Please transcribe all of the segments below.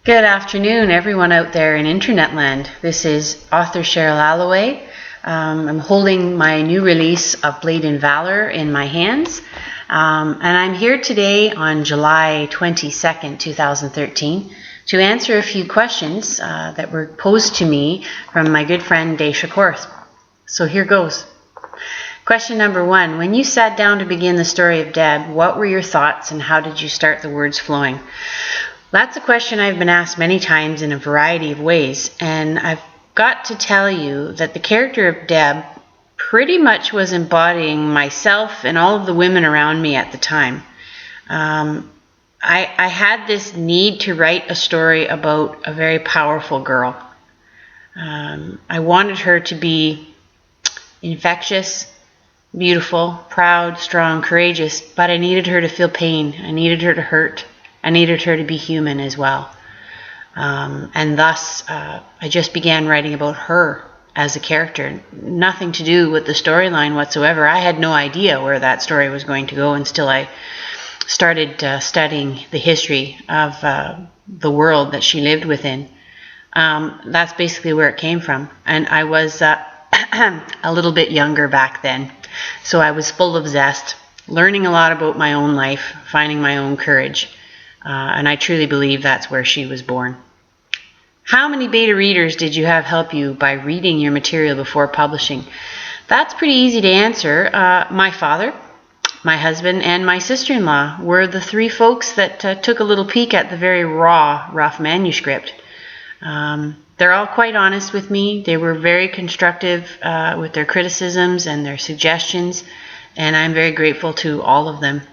Good afternoon, everyone out there in internet land. This is author Cheryl Alleway. I'm holding my new release of Blade in Valor in my hands. And I'm here today on July 22nd, 2013, to answer a few questions that were posed to me from my good friend Daisha Korth. So here goes. Question number 1. When you sat down to begin the story of Deb, what were your thoughts and how did you start the words flowing? That's a question I've been asked many times in a variety of ways, and I've got to tell you that the character of Deb pretty much was embodying myself and all of the women around me at the time. I had this need to write a story about a very powerful girl. I wanted her to be infectious, beautiful, proud, strong, courageous, but I needed her to feel pain. I needed her to hurt. I needed her to be human as well. And thus, I just began writing about her as a character. Nothing to do with the storyline whatsoever. I had no idea where that story was going to go until I started studying the history of the world that she lived within. That's basically where it came from. And I was a little bit younger back then, so I was full of zest, learning a lot about my own life, finding my own courage. And I truly believe that's where she was born. How many beta readers did you have help you by reading your material before publishing? That's pretty easy to answer. My father, my husband, and my sister-in-law were the three folks that took a little peek at the very raw, rough manuscript. They're all quite honest with me. They were very constructive with their criticisms and their suggestions, and I'm very grateful to all of them.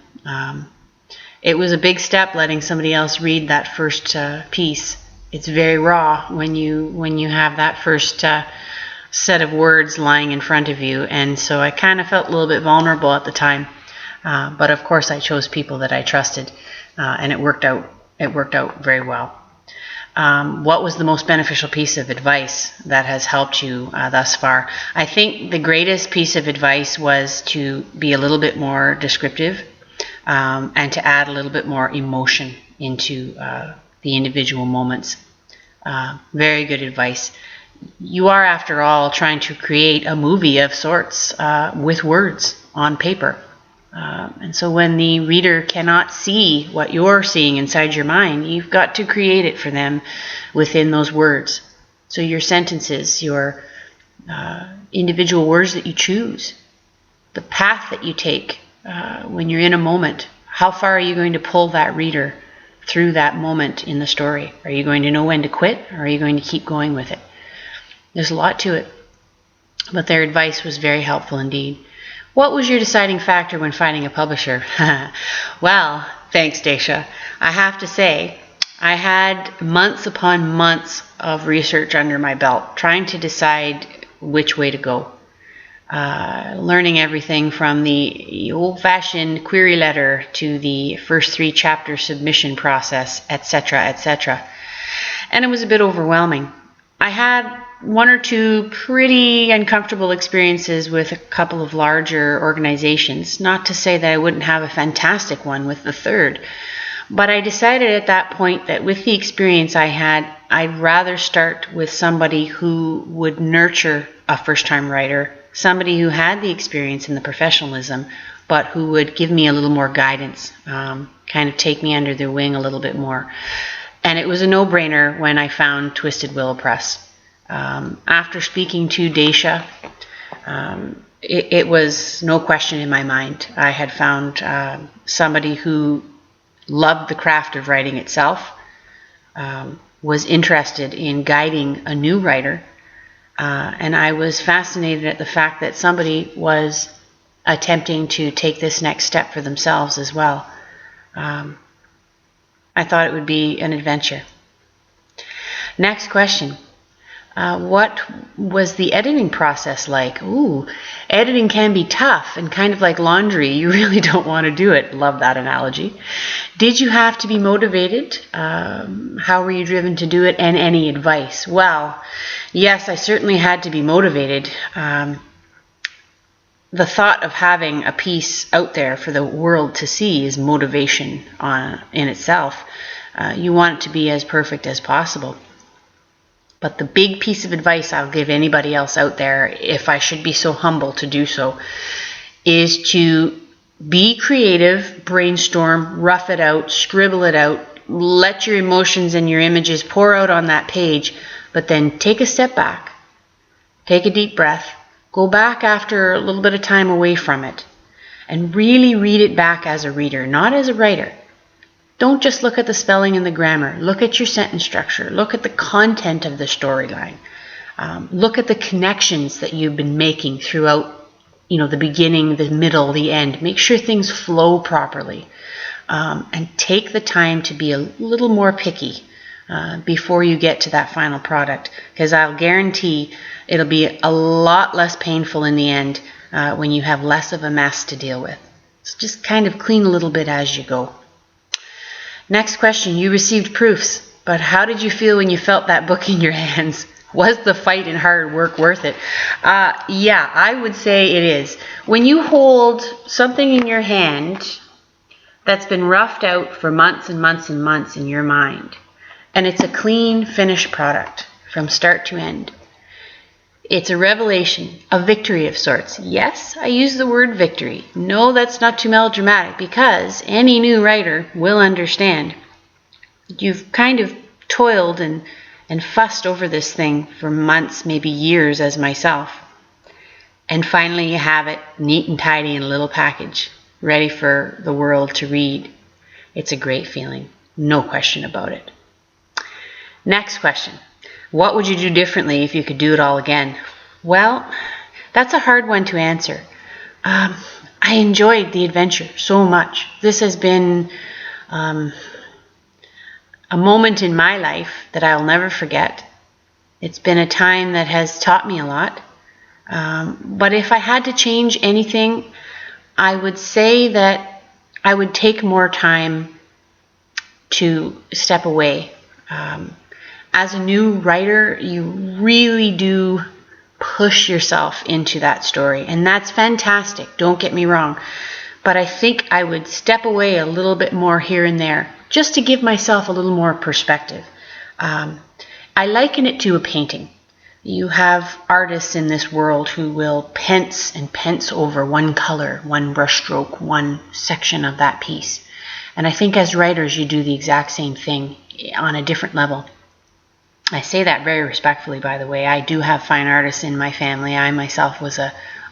It was a big step letting somebody else read that first piece. It's very raw when you have that first set of words lying in front of you, and so I kind of felt a little bit vulnerable at the time. But of course, I chose people that I trusted, and it worked out. It worked out very well. What was the most beneficial piece of advice that has helped you thus far? I think the greatest piece of advice was to be a little bit more descriptive. And to add a little bit more emotion into the individual moments. Very good advice. You are, after all, trying to create a movie of sorts with words on paper. And so when the reader cannot see what you're seeing inside your mind, you've got to create it for them within those words. So your sentences, your individual words that you choose, the path that you take, when you're in a moment, how far are you going to pull that reader through that moment in the story? Are you going to know when to quit, or are you going to keep going with it? There's a lot to it, but their advice was very helpful indeed. What was your deciding factor when finding a publisher? Well, thanks, Daisha. I have to say, I had months upon months of research under my belt, trying to decide which way to go. Learning everything from the old-fashioned query letter to the first 3 chapter submission process, etc., etc. And it was a bit overwhelming. I had 1 or 2 pretty uncomfortable experiences with a couple of larger organizations, not to say that I wouldn't have a fantastic one with the third. But I decided at that point that with the experience I had, I'd rather start with somebody who would nurture a first-time writer, somebody who had the experience and the professionalism, but who would give me a little more guidance, kind of take me under their wing a little bit more. And it was a no-brainer when I found Twisted Willow Press. After speaking to Daisha, it was no question in my mind. I had found somebody who loved the craft of writing itself, was interested in guiding a new writer, and I was fascinated at the fact that somebody was attempting to take this next step for themselves as well. I thought it would be an adventure. Next question. What was the editing process like? Ooh, editing can be tough and kind of like laundry. You really don't want to do it. Love that analogy. Did you have to be motivated? How were you driven to do it? And any advice? Well, yes, I certainly had to be motivated. The thought of having a piece out there for the world to see is motivation in itself. You want it to be as perfect as possible. But the big piece of advice I'll give anybody else out there, if I should be so humble to do so, is to be creative, brainstorm, rough it out, scribble it out, let your emotions and your images pour out on that page, but then take a step back, take a deep breath, go back after a little bit of time away from it, and really read it back as a reader, not as a writer. Don't just look at the spelling and the grammar. Look at your sentence structure. Look at the content of the storyline. Look at the connections that you've been making throughout, the beginning, the middle, the end. Make sure things flow properly. And take the time to be a little more picky before you get to that final product. Because I'll guarantee it'll be a lot less painful in the end when you have less of a mess to deal with. So just kind of clean a little bit as you go. Next question. You received proofs, but how did you feel when you felt that book in your hands? Was the fight and hard work worth it? Yeah, I would say it is. When you hold something in your hand that's been roughed out for months and months and months in your mind, and it's a clean, finished product from start to end, it's a revelation, a victory of sorts. Yes, I use the word victory. No, that's not too melodramatic, because any new writer will understand. You've kind of toiled and fussed over this thing for months, maybe years, as myself. And finally you have it neat and tidy in a little package, ready for the world to read. It's a great feeling. No question about it. Next question. What would you do differently if you could do it all again? Well, that's a hard one to answer. I enjoyed the adventure so much. This has been a moment in my life that I'll never forget. It's been a time that has taught me a lot. But if I had to change anything, I would say that I would take more time to step away. As a new writer, you really do push yourself into that story, and that's fantastic, don't get me wrong. But I think I would step away a little bit more here and there, just to give myself a little more perspective. I liken it to a painting. You have artists in this world who will pence and pence over one color, one brushstroke, one section of that piece. And I think as writers, you do the exact same thing on a different level. I say that very respectfully, by the way. I do have fine artists in my family. I myself was a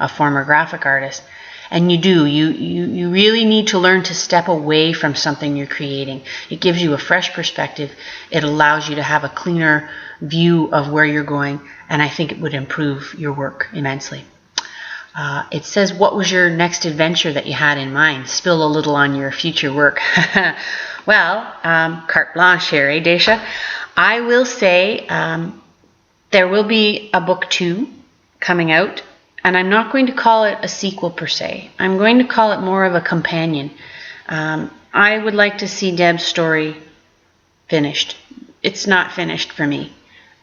former graphic artist. And you really need to learn to step away from something you're creating. It gives you a fresh perspective. It allows you to have a cleaner view of where you're going. And I think it would improve your work immensely. It says, what was your next adventure that you had in mind? Spill a little on your future work. Well, carte blanche here, eh, Daisha? I will say there will be a book 2 coming out, and I'm not going to call it a sequel per se. I'm going to call it more of a companion. I would like to see Deb's story finished. It's not finished for me.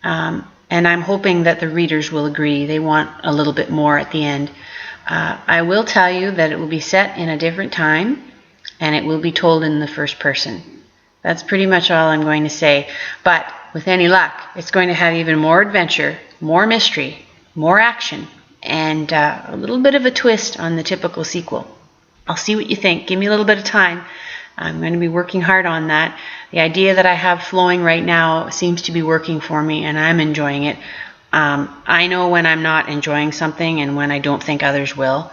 And I'm hoping that the readers will agree. They want a little bit more at the end. I will tell you that it will be set in a different time, and it will be told in the first person. That's pretty much all I'm going to say. But with any luck, it's going to have even more adventure, more mystery, more action, and a little bit of a twist on the typical sequel. I'll see what you think. Give me a little bit of time. I'm going to be working hard on that. The idea that I have flowing right now seems to be working for me, and I'm enjoying it. I know when I'm not enjoying something and when I don't think others will.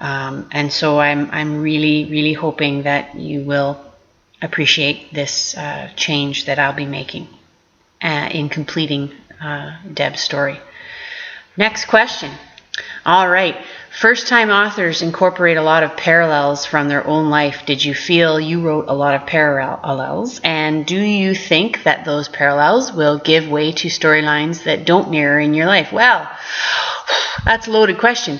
And so I'm really, really hoping that you will appreciate this change that I'll be making in completing Deb's story. Next question. All right. First-time authors incorporate a lot of parallels from their own life. Did you feel you wrote a lot of parallels? And do you think that those parallels will give way to storylines that don't mirror in your life? Well, that's a loaded question.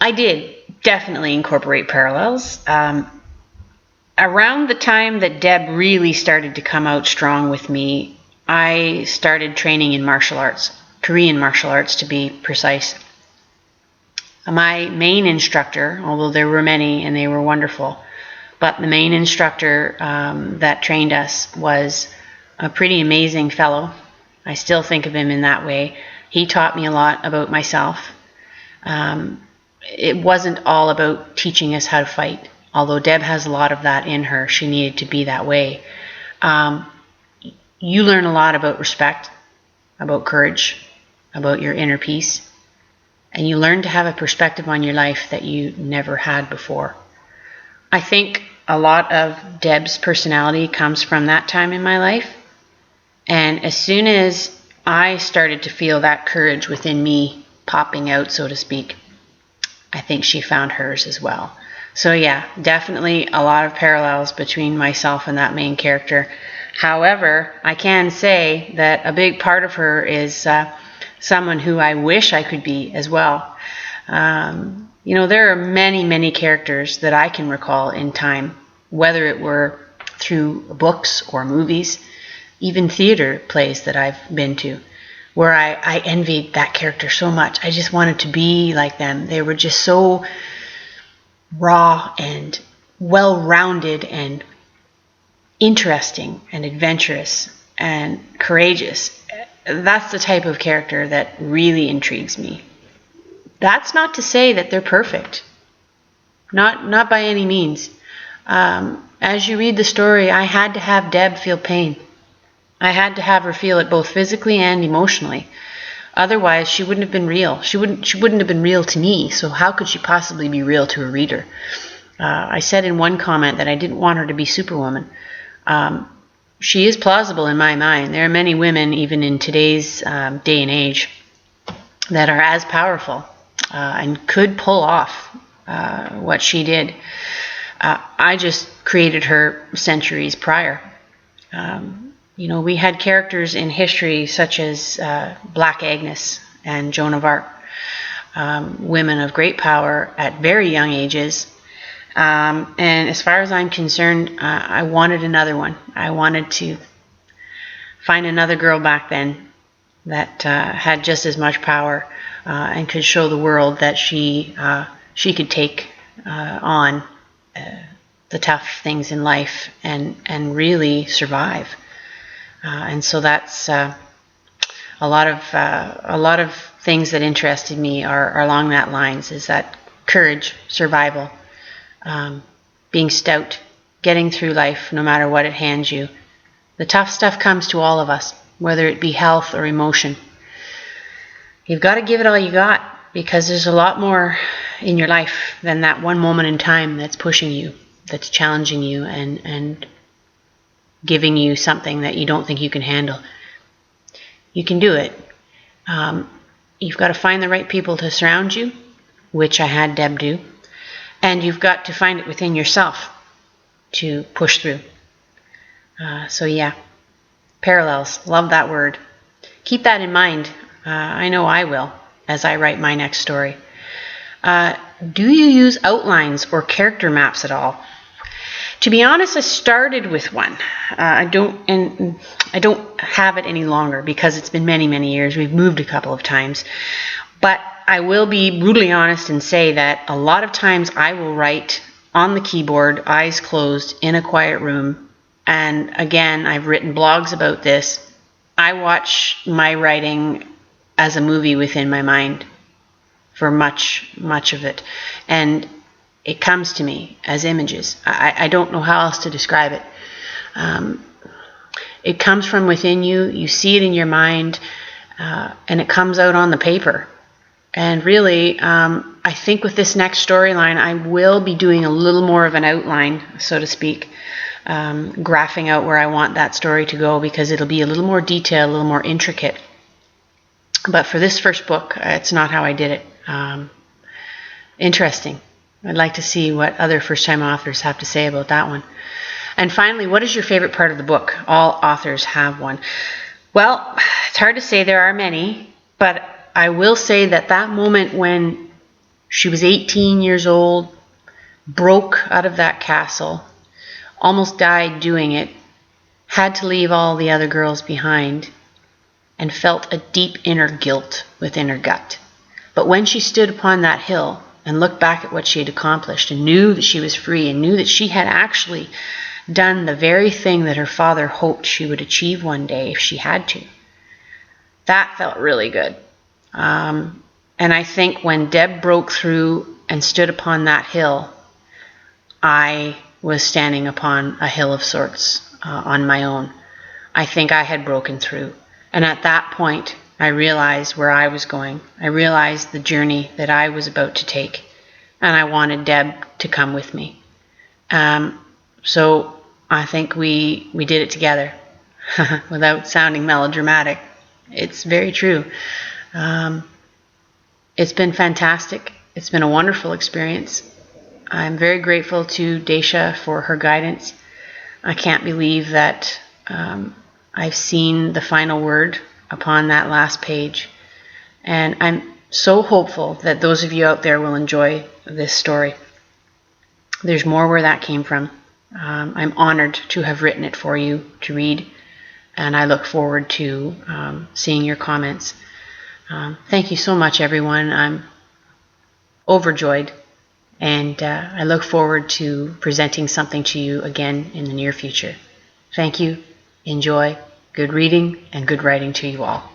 I did definitely incorporate parallels. Around the time that Deb really started to come out strong with me, I started training in martial arts, Korean martial arts to be precise. My main instructor, although there were many and they were wonderful, But the main instructor that trained us was a pretty amazing fellow. I still think of him in that way. He taught me a lot about myself. It wasn't all about teaching us how to fight, although Deb has a lot of that in her. She needed to be that way. You learn a lot about respect, about courage, about your inner peace, and you learn to have a perspective on your life that you never had before. I think a lot of Deb's personality comes from that time in my life, and as soon as I started to feel that courage within me popping out, so to speak, I think she found hers as well. So yeah, definitely a lot of parallels between myself and that main character. However, I can say that a big part of her is someone who I wish I could be as well. There are many, many characters that I can recall in time, whether it were through books or movies, even theater plays that I've been to, where I envied that character so much. I just wanted to be like them. They were just so raw and well-rounded and interesting and adventurous and courageous. That's the type of character that really intrigues me. That's not to say that they're perfect. Not by any means. As you read the story, I had to have Deb feel pain. I had to have her feel it both physically and emotionally. Otherwise, she wouldn't have been real. She wouldn't have been real to me, so how could she possibly be real to a reader? I said in one comment that I didn't want her to be Superwoman. She is plausible in my mind. There are many women, even in today's day and age, that are as powerful and could pull off what she did. I just created her centuries prior. We had characters in history such as Black Agnes and Joan of Arc, women of great power at very young ages. And as far as I'm concerned, I wanted another one. I wanted to find another girl back then that had just as much power and could show the world that she could take on the tough things in life and really survive. And so that's a lot of things that interested me are along that lines. Is that courage, survival, being stout, getting through life no matter what it hands you. The tough stuff comes to all of us, whether it be health or emotion. You've got to give it all you got, because there's a lot more in your life than that one moment in time that's pushing you, that's challenging you and giving you something that you don't think you can handle. You can do it. You've got to find the right people to surround you, which I had Deb do, and you've got to find it within yourself to push through. So yeah, parallels. Love that word. Keep that in mind. I know I will as I write my next story. Do you use outlines or character maps at all? To be honest, I started with one. I don't have it any longer because it's been many, many years. We've moved a couple of times. But I will be brutally honest and say that a lot of times I will write on the keyboard, eyes closed, in a quiet room. And again, I've written blogs about this. I watch my writing as a movie within my mind for much of it. And it comes to me as images. I don't know how else to describe it. It comes from within you. You see it in your mind, and it comes out on the paper. And really, I think with this next storyline, I will be doing a little more of an outline, so to speak, graphing out where I want that story to go, because it'll be a little more detailed, a little more intricate. But for this first book, it's not how I did it. Interesting. I'd like to see what other first-time authors have to say about that one. And finally, what is your favorite part of the book? All authors have one. Well, it's hard to say. There are many, but I will say that moment when she was 18 years old, broke out of that castle, almost died doing it, had to leave all the other girls behind, and felt a deep inner guilt within her gut. But when she stood upon that hill and looked back at what she had accomplished and knew that she was free and knew that she had actually done the very thing that her father hoped she would achieve one day if she had to. That felt really good. And I think when Deb broke through and stood upon that hill, I was standing upon a hill of sorts on my own. I think I had broken through. And at that point, I realized where I was going. I realized the journey that I was about to take. And I wanted Deb to come with me. So I think we did it together without sounding melodramatic. It's very true. It's been fantastic. It's been a wonderful experience. I'm very grateful to Daisha for her guidance. I can't believe that I've seen the final word upon that last page. And I'm so hopeful that those of you out there will enjoy this story. There's more where that came from. I'm honored to have written it for you to read, and I look forward to seeing your comments. Thank you so much, everyone. I'm overjoyed, and I look forward to presenting something to you again in the near future. Thank you. Enjoy. Good reading and good writing to you all.